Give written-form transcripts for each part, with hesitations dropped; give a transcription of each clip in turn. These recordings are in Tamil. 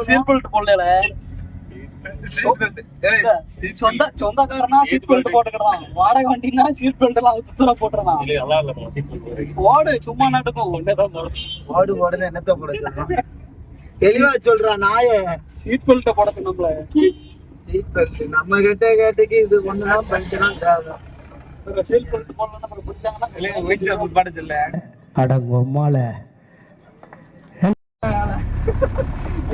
சீட் பெல்ட் போடல. சொந்தக்காரனா சீட் பெல்ட் போட்டுக்கிறான், வாடகை வண்டினா சீட் பெல்ட் எல்லாம் அவுத்து போட்டுறான். ஓடு சும்மா நாட்டுக்கும் ஓடு ஓடுன்னு என்னத்த போட தெளிவா சொல்றான் நாய. சீட் பெல்ட் போடணும் நம்மள. சீட் பெல்ட் நம்ம கேட்டுக்கு இது ஒண்ணுதான் பஞ்சனா தேவை. சீட் பெல்ட் போடலாம் நமக்கு பிடிச்சாங்கன்னா பாட சொல்ல அடங்கம்மால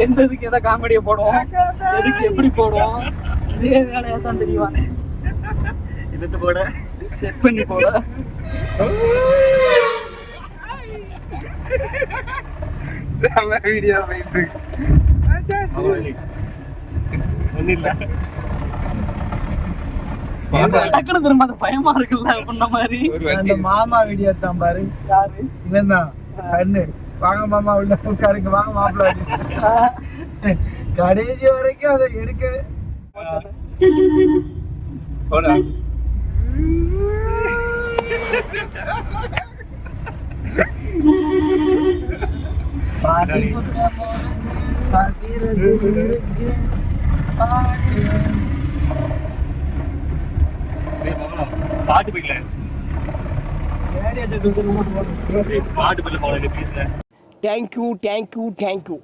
எந்த இதுக்கு எதை காமெடியை போடுவோம், எதுக்கு எப்படி போடுவோம், இதே வேலையா தான் தெரியும். இதுக்கு போட செட் பண்ணி போட வீடியோ போயிட்டு டக்குனு திரும்ப அது பயமா இருக்குல்ல பண்ண மாதிரி. அந்த மாமா வீடியோ எடுத்தான் பாரு. யாரு இவன் தான் கண்ணு. வாங்க மாமா உள்ள உட்காருங்க, வாங்க மாப்பிள்ள. கடைசி வரைக்கும் அதை எடுக்கவே பாட்டு போய்க்கல பாட்டு போய்ல போல. தேங்க்யூ.